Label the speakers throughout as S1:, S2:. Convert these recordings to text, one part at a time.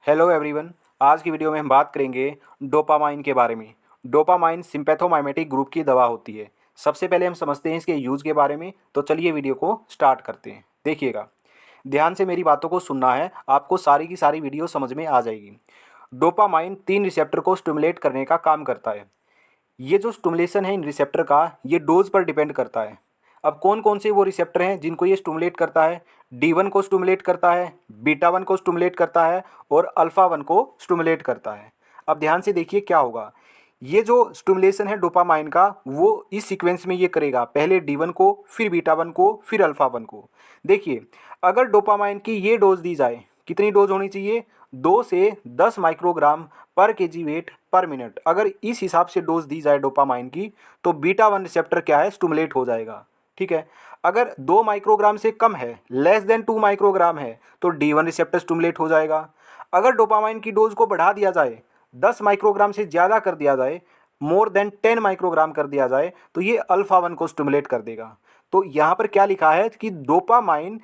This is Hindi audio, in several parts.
S1: Hello everyone. आज की वीडियो में हम बात करेंगे डोपामाइन के बारे में। डोपामाइन सिंपैथोमाइमेटिक ग्रुप की दवा होती है। सबसे पहले हम समझते हैं इसके यूज़ के बारे में, तो चलिए वीडियो को स्टार्ट करते हैं। देखिएगा, ध्यान से मेरी बातों को सुनना है, आपको सारी की सारी वीडियो समझ में आ जाएगी। डोपामाइन 3 रिसेप्टर को स्टिमुलेट करने का काम करता है। ये जो स्टिमुलेशन है इन रिसेप्टर का, ये डोज पर डिपेंड करता है। अब कौन कौन से वो रिसेप्टर हैं जिनको ये स्टिमुलेट करता है? D1 को स्टिमुलेट करता है, बीटा 1 को स्टिमुलेट करता है और अल्फ़ा 1 को स्टिमुलेट करता है। अब ध्यान से देखिए क्या होगा। ये जो स्टिमुलेशन है डोपामाइन का, वो इस सीक्वेंस में ये करेगा, पहले D1 को, फिर बीटा 1 को, फिर अल्फ़ा 1 को। देखिए, अगर डोपामाइन की ये डोज दी जाए, कितनी डोज होनी चाहिए? 2 से 10 माइक्रोग्राम पर केजी वेट पर मिनट। अगर इस हिसाब से डोज दी जाए डोपामाइन की, तो बीटा 1 रिसेप्टर क्या है, स्टिमुलेट हो जाएगा। ठीक है। अगर 2 माइक्रोग्राम से कम है, लेस देन 2 माइक्रोग्राम है, तो D1 रिसेप्टर स्टिमुलेट हो जाएगा। अगर डोपामाइन की डोज को बढ़ा दिया जाए, 10 माइक्रोग्राम से ज़्यादा कर दिया जाए, मोर देन 10 माइक्रोग्राम कर दिया जाए, तो ये अल्फ़ा 1 को स्टिमुलेट कर देगा। तो यहाँ पर क्या लिखा है कि डोपामाइन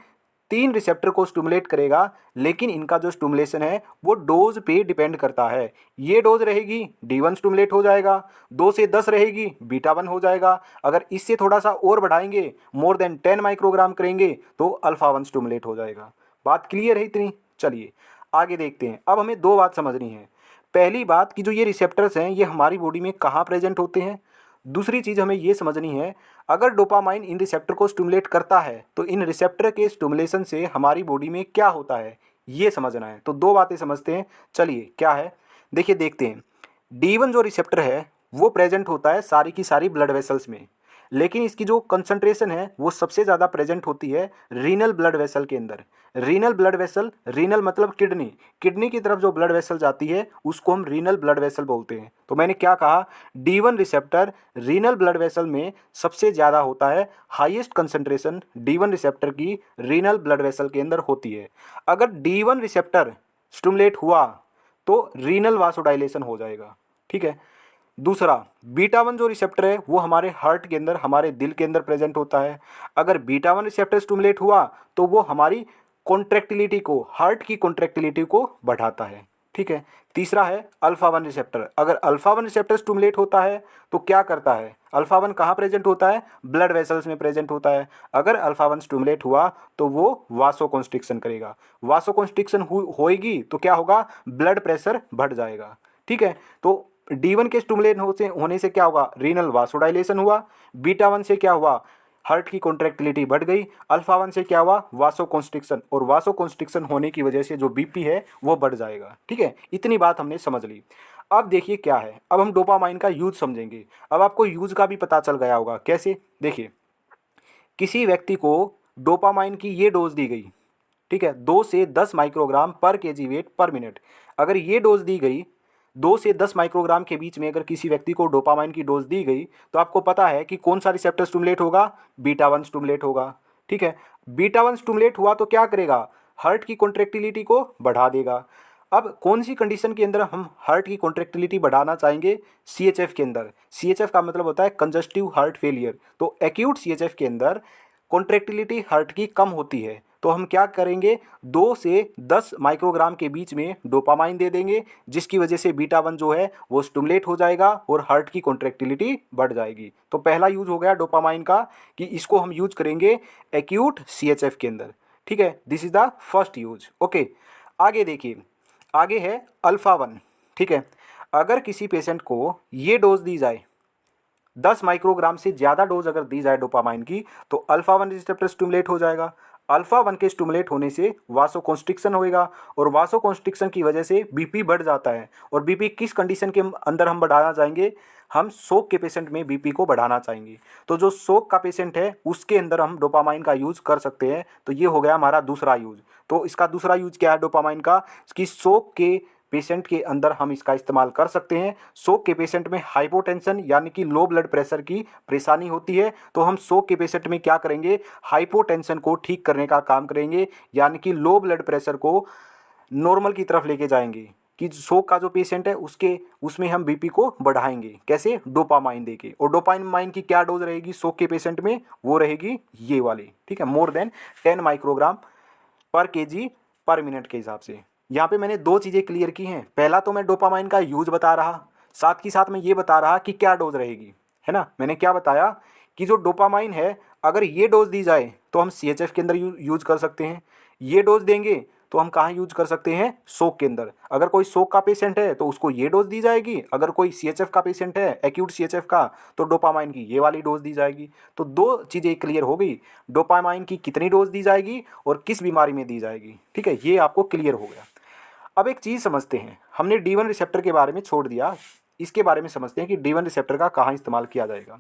S1: 3 रिसेप्टर को स्टिमुलेट करेगा, लेकिन इनका जो स्टिमुलेशन है वो डोज पे डिपेंड करता है। ये डोज रहेगी, D1 स्टिमुलेट हो जाएगा। 2 से 10 रहेगी, बीटा 1 हो जाएगा। अगर इससे थोड़ा सा और बढ़ाएंगे, मोर देन 10 माइक्रोग्राम करेंगे, तो अल्फ़ा 1 स्टिमुलेट हो जाएगा। बात क्लियर है इतनी? चलिए आगे देखते हैं। अब हमें दो बात समझनी है। पहली बात कि जो ये रिसेप्टर्स हैं, ये हमारी बॉडी में कहाँ प्रेजेंट होते हैं। दूसरी चीज़ हमें ये समझनी है, अगर डोपामाइन इन रिसेप्टर को स्टिमुलेट करता है, तो इन रिसेप्टर के स्टिमुलेशन से हमारी बॉडी में क्या होता है, ये समझना है। तो दो बातें समझते हैं। चलिए क्या है, देखिए देखते हैं। D1 जो रिसेप्टर है वो प्रेजेंट होता है सारी की सारी ब्लड वेसल्स में, लेकिन इसकी जो कंसंट्रेशन है वो सबसे ज़्यादा प्रेजेंट होती है रीनल ब्लड वेसल के अंदर। रीनल ब्लड वेसल, रीनल मतलब किडनी, किडनी की तरफ जो ब्लड वेसल जाती है उसको हम रीनल ब्लड वेसल बोलते हैं। तो मैंने क्या कहा, D1 receptor renal blood vessel में सबसे ज़्यादा होता है। हाईएस्ट कंसंट्रेशन D1 रिसेप्टर की रीनल ब्लड वेसल के अंदर होती है। अगर D1 रिसेप्टर स्टिमुलेट हुआ तो रीनल वासोडाइलेशन हो जाएगा। ठीक है। दूसरा, बीटा 1 जो रिसेप्टर है वो हमारे हार्ट के अंदर, हमारे दिल के अंदर प्रेजेंट होता है। अगर बीटा 1 रिसेप्टर स्टिमुलेट हुआ तो वो हमारी कॉन्ट्रैक्टिलिटी को, हार्ट की कॉन्ट्रैक्टिलिटी को बढ़ाता है। ठीक है। तीसरा है अल्फा 1 रिसेप्टर। अगर अल्फा 1 रिसेप्टर स्टिमुलेट होता है तो क्या करता है, अल्फा 1 कहाँ प्रेजेंट होता है? ब्लड वेसल्स में प्रेजेंट होता है। अगर अल्फा 1 स्टिमुलेट हुआ तो वो वासो कॉन्स्ट्रिक्शन करेगा। वासो कॉन्स्ट्रिक्शन होएगी तो क्या होगा, ब्लड प्रेशर बढ़ जाएगा। ठीक है। तो D1 के स्टिमुलेट होने से क्या होगा, रीनल वासोडाइलेशन हुआ। बीटा 1 से क्या हुआ, हार्ट की कॉन्ट्रैक्टिलिटी बढ़ गई। अल्फा 1 से क्या हुआ, वासो कॉन्स्ट्रिक्शन, और वासो कॉन्स्ट्रिक्शन होने की वजह से जो बीपी है वो बढ़ जाएगा। ठीक है, इतनी बात हमने समझ ली। अब देखिए क्या है, अब हम डोपामाइन का यूज समझेंगे। अब आपको यूज का भी पता चल गया होगा। कैसे? देखिए, किसी व्यक्ति को डोपामाइन की ये डोज दी गई, ठीक है, 2 से 10 माइक्रोग्राम पर केजी वेट पर मिनट। अगर ये डोज दी गई, 2 से 10 माइक्रोग्राम के बीच में अगर किसी व्यक्ति को डोपामाइन की डोज दी गई, तो आपको पता है कि कौन सा रिसेप्टर स्टिमुलेट होगा, बीटा 1 स्टिमुलेट होगा। ठीक है। बीटा 1 स्टिमुलेट हुआ तो क्या करेगा, हार्ट की कॉन्ट्रैक्टिलिटी को बढ़ा देगा। अब कौन सी कंडीशन के अंदर हम हार्ट की कॉन्ट्रैक्टिलिटी बढ़ाना चाहेंगे? CHF के अंदर। CHF का मतलब होता है कंजस्टिव हार्ट फेलियर। तो एक्यूट CHF के अंदर कॉन्ट्रैक्टिलिटी हार्ट की कम होती है, तो हम क्या करेंगे, 2 से 10 माइक्रोग्राम के बीच में डोपामाइन दे देंगे, जिसकी वजह से बीटा 1 जो है वो स्टिमुलेट हो जाएगा और हार्ट की कॉन्ट्रैक्टिलिटी बढ़ जाएगी। तो पहला यूज हो गया डोपामाइन का कि इसको हम यूज करेंगे एक्यूट CHF के अंदर। ठीक है, this is the first use. Okay, आगे देखिए, आगे है अल्फा 1। ठीक है। अगर किसी पेशेंट को ये डोज दी जाए, 10 माइक्रोग्राम से ज़्यादा डोज अगर दी जाए डोपामाइन की, तो अल्फा 1 रिसेप्टर स्टिमुलेट हो जाएगा। अल्फा 1 के स्टिमुलेट होने से वासो कॉन्स्ट्रिक्शन होएगा, और वासो कॉन्स्ट्रिक्शन की वजह से बीपी बढ़ जाता है। और बीपी किस कंडीशन के अंदर हम बढ़ाना चाहेंगे, हम शोक के पेशेंट में बीपी को बढ़ाना चाहेंगे। तो जो शोक का पेशेंट है उसके अंदर हम डोपामाइन का यूज कर सकते हैं। तो ये हो गया हमारा दूसरा यूज। तो इसका दूसरा यूज क्या है डोपामाइन का, कि शोक के पेशेंट के अंदर हम इसका इस्तेमाल कर सकते हैं। शोक के पेशेंट में हाइपोटेंशन यानी कि लो ब्लड प्रेशर की परेशानी होती है, तो हम शोक के पेशेंट में क्या करेंगे, हाइपोटेंशन को ठीक करने का काम करेंगे, यानी कि लो ब्लड प्रेशर को नॉर्मल की तरफ लेके जाएंगे। कि शोक का जो पेशेंट है उसके उसमें हम बीपी को बढ़ाएंगे। कैसे? डोपामाइन देके। और डोपामाइन की क्या डोज रहेगी शोक के पेशेंट में, वो रहेगी ये वाली। ठीक है, मोर देन 10 माइक्रोग्राम पर केजी पर मिनट के हिसाब से। यहाँ पे मैंने दो चीज़ें क्लियर की हैं। पहला तो मैं डोपामाइन का यूज बता रहा, साथ ही साथ मैं ये बता रहा कि क्या डोज रहेगी, है ना। मैंने क्या बताया कि जो डोपामाइन है, अगर ये डोज दी जाए तो हम CHF के अंदर यूज कर सकते हैं। ये डोज देंगे तो हम कहाँ यूज कर सकते हैं, शोक के अंदर। अगर कोई शोक का पेशेंट है तो उसको ये डोज दी जाएगी, अगर कोई CHF का पेशेंट है, एक्यूट CHF का, तो डोपामाइन की ये वाली डोज दी जाएगी। तो दो चीज़ें क्लियर हो गई, डोपामाइन की कितनी डोज दी जाएगी और किस बीमारी में दी जाएगी। ठीक है, ये आपको क्लियर हो गया। अब एक चीज़ समझते हैं, हमने D1 रिसेप्टर के बारे में छोड़ दिया, इसके बारे में समझते हैं कि D1 रिसेप्टर का कहाँ इस्तेमाल किया जाएगा।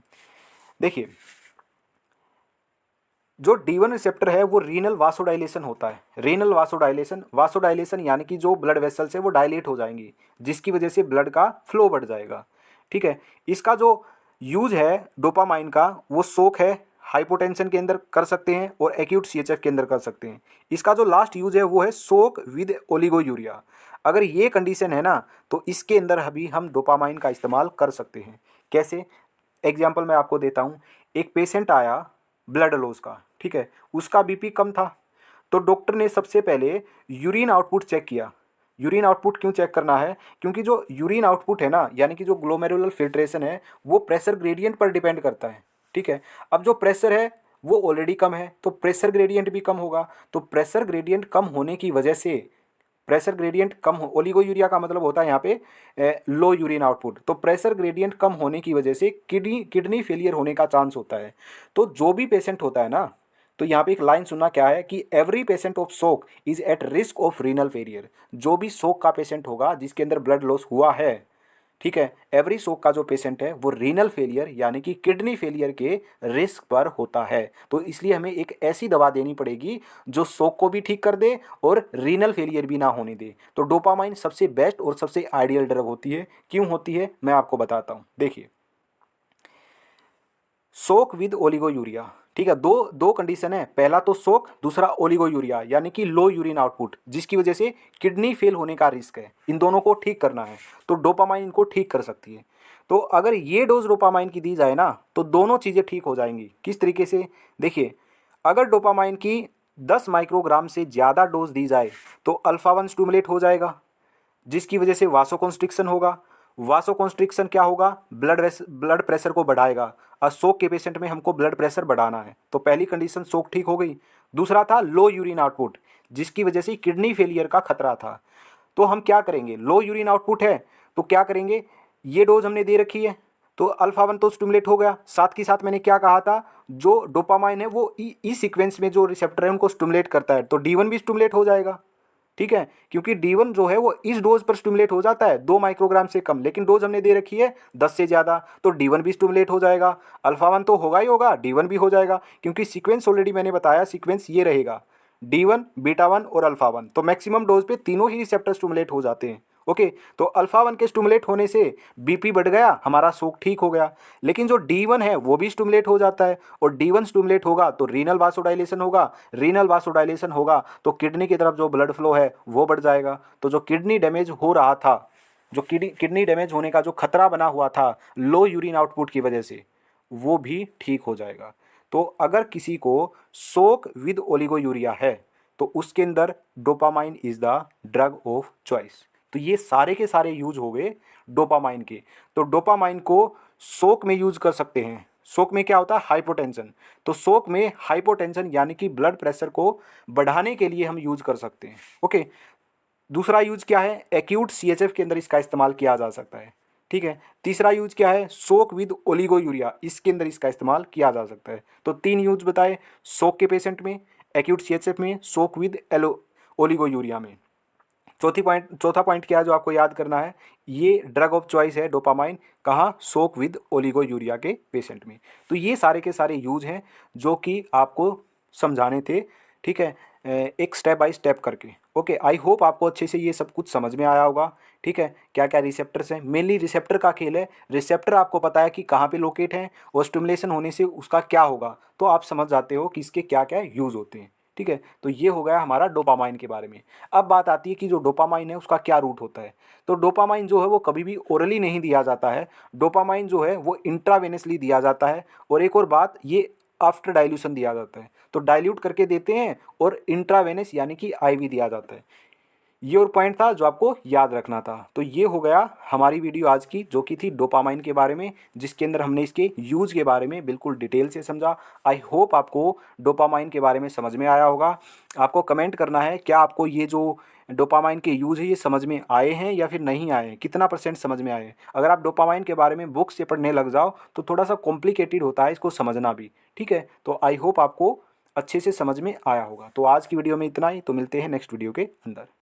S1: देखिए, जो D1 रिसेप्टर है वो रीनल वासोडाइलेशन होता है। रीनल वासोडाइलेशन, वासोडाइलेशन यानी कि जो ब्लड वेसल्स है वो डायलेट हो जाएंगी, जिसकी वजह से ब्लड का फ्लो बढ़ जाएगा। ठीक है, इसका जो यूज है डोपामाइन का, वो शोक है, हाइपोटेंशन के अंदर कर सकते हैं और एक्यूट CHF के अंदर कर सकते हैं। इसका जो लास्ट यूज है वो है शोक विद ओलिगोयूरिया। अगर ये कंडीशन है ना, तो इसके अंदर अभी हम डोपामाइन का इस्तेमाल कर सकते हैं। कैसे? एग्जाम्पल मैं आपको देता हूँ। एक पेशेंट आया ब्लड लॉस का, ठीक है, उसका BP कम था, तो डॉक्टर ने सबसे पहले यूरिन आउटपुट चेक किया। यूरिन आउटपुट क्यों चेक करना है? क्योंकि जो यूरिन आउटपुट है ना, यानी कि जो ग्लोमेरुलर फिल्ट्रेशन है, वो प्रेशर ग्रेडियंट पर डिपेंड करता है। ठीक है, अब जो प्रेशर है वो ऑलरेडी कम है, तो प्रेशर ग्रेडियंट भी कम होगा। तो प्रेशर ग्रेडियंट कम होने की वजह से, प्रेशर ग्रेडियंट कम हो, ओलिगोयूरिया का मतलब होता है यहाँ पे लो यूरिन आउटपुट, तो प्रेशर ग्रेडियंट कम होने की वजह से किडनी फेलियर होने का चांस होता है। तो जो भी पेशेंट होता है ना, तो यहाँ पे एक लाइन सुनना क्या है कि एवरी पेशेंट ऑफ शोक is at risk of renal failure. जो भी शोक का पेशेंट होगा जिसके अंदर ब्लड लॉस हुआ है, ठीक है, एवरी शोक का जो पेशेंट है वो रीनल फेलियर यानी कि किडनी फेलियर के रिस्क पर होता है। तो इसलिए हमें एक ऐसी दवा देनी पड़ेगी जो शोक को भी ठीक कर दे और रीनल फेलियर भी ना होने दे। तो डोपामाइन सबसे बेस्ट और सबसे आइडियल ड्रग होती है। क्यों होती है मैं आपको बताता हूँ। देखिए, शोक विद ओलिगोयूरिया, ठीक है, दो दो कंडीशन है। पहला तो शोक, दूसरा ओलिगोयूरिया यानी कि लो यूरिन आउटपुट, जिसकी वजह से किडनी फेल होने का रिस्क है। इन दोनों को ठीक करना है, तो डोपामाइन इनको ठीक कर सकती है। तो अगर ये डोज डोपामाइन की दी जाए ना, तो दोनों चीज़ें ठीक हो जाएंगी। किस तरीके से? देखिए, अगर डोपामाइन की 10 माइक्रोग्राम से ज़्यादा डोज दी जाए तो अल्फा 1 स्टूमुलेट हो जाएगा, जिसकी वजह से वासोकॉन्स्ट्रिक्शन होगा। वासोकॉन्स्ट्रिक्शन क्या होगा? ब्लड प्रेशर को बढ़ाएगा। और शोक के पेशेंट में हमको ब्लड प्रेशर बढ़ाना है, तो पहली कंडीशन शोक ठीक हो गई। दूसरा था लो यूरिन आउटपुट, जिसकी वजह से किडनी फेलियर का खतरा था। तो हम क्या करेंगे? लो यूरिन आउटपुट है तो क्या करेंगे? ये डोज हमने दे रखी है, तो अल्फा 1 तो स्टिमुलेट हो गया। साथ ही साथ मैंने क्या कहा था, जो डोपामाइन है वो ई सीक्वेंस में जो रिसेप्टर है उनको स्टिमुलेट करता है, तो D1 भी स्टिमुलेट हो जाएगा। ठीक है, क्योंकि D1 जो है वो इस डोज पर स्टिमुलेट हो जाता है 2 माइक्रोग्राम से कम, लेकिन डोज हमने दे रखी है 10 से ज़्यादा, तो D1 भी स्टिमुलेट हो जाएगा। अल्फा 1 तो होगा ही होगा, D1 भी हो जाएगा, क्योंकि सीक्वेंस ऑलरेडी मैंने बताया, सीक्वेंस ये रहेगा D1, बीटा 1 और अल्फा 1। तो मैक्सिमम डोज पे तीनों ही रिसेप्टर स्टिमुलेट हो जाते हैं। ओके, तो अल्फा 1 के स्टिमुलेट होने से BP बढ़ गया, हमारा शोक ठीक हो गया। लेकिन जो D1 है वो भी स्टिमुलेट हो जाता है, और D1 स्टिमुलेट होगा तो रीनल वासोडाइलेशन होगा, रीनल वासोडाइलेशन होगा तो किडनी की तरफ जो ब्लड फ्लो है वो बढ़ जाएगा। तो जो किडनी डैमेज हो रहा था, जो किडनी डैमेज होने का जो खतरा बना हुआ था लो यूरिन आउटपुट की वजह से, वो भी ठीक हो जाएगा। तो अगर किसी को शोक विद ओलिगोयूरिया है तो उसके अंदर dopamine is the drug of choice. तो ये सारे के सारे यूज हो गए डोपामाइन के। तो डोपामाइन को शोक में यूज कर सकते हैं। शोक में क्या होता है? हाइपोटेंशन। तो शोक में हाइपोटेंशन यानी कि ब्लड प्रेशर को बढ़ाने के लिए हम यूज कर सकते हैं। ओके, दूसरा यूज क्या है? एक्यूट CHF के अंदर इसका इस्तेमाल किया जा सकता है। ठीक है, तीसरा यूज क्या है? शोक विद ओलिगोयूरिया, इसके अंदर इसका इस्तेमाल किया जा सकता है। तो 3 यूज बताए, शोक के पेशेंट में, एक्यूट CHF में, शोक विद ओलिगोयूरिया में। चौथा पॉइंट क्या है जो आपको याद करना है? ये ड्रग ऑफ चॉइस है डोपामाइन, कहाँ? शोक विद ओलिगोयूरिया के पेशेंट में। तो ये सारे के सारे यूज हैं जो कि आपको समझाने थे। ठीक है, एक स्टेप बाय स्टेप करके। ओके, आई होप आपको अच्छे से ये सब कुछ समझ में आया होगा। ठीक है, क्या क्या रिसेप्टर्स हैं, मेनली रिसेप्टर का खेल है। रिसेप्टर आपको पता है कि कहाँ पे लोकेट हैं और स्टिमुलेशन होने से उसका क्या होगा, तो आप समझ जाते हो कि इसके क्या क्या यूज़ होते हैं। ठीक है, तो ये हो गया हमारा डोपामाइन के बारे में। अब बात आती है कि जो डोपामाइन है उसका क्या रूट होता है। तो डोपामाइन जो है वो कभी भी ओरली नहीं दिया जाता है। डोपामाइन जो है वो इंट्रावेनसली दिया जाता है। और एक और बात, ये आफ्टर डाइल्यूशन दिया जाता है, तो डाइल्यूट करके देते हैं और इंट्रावेनस यानी कि IV दिया जाता है। ये और पॉइंट था जो आपको याद रखना था। तो ये हो गया हमारी वीडियो आज की, जो कि थी डोपामाइन के बारे में, जिसके अंदर हमने इसके यूज़ के बारे में बिल्कुल डिटेल से समझा। आई होप आपको डोपामाइन के बारे में समझ में आया होगा। आपको कमेंट करना है क्या आपको ये जो डोपामाइन के यूज़ है ये समझ में आए हैं या फिर नहीं आए हैं, कितना % समझ में आए हैं। अगर आप डोपामाइन के बारे में बुक से पढ़ने लग जाओ तो थोड़ा सा कॉम्प्लिकेटेड होता है इसको समझना भी, ठीक है। तो आई होप आपको अच्छे से समझ में आया होगा। तो आज की वीडियो में इतना ही, तो मिलते हैं नेक्स्ट वीडियो के अंदर।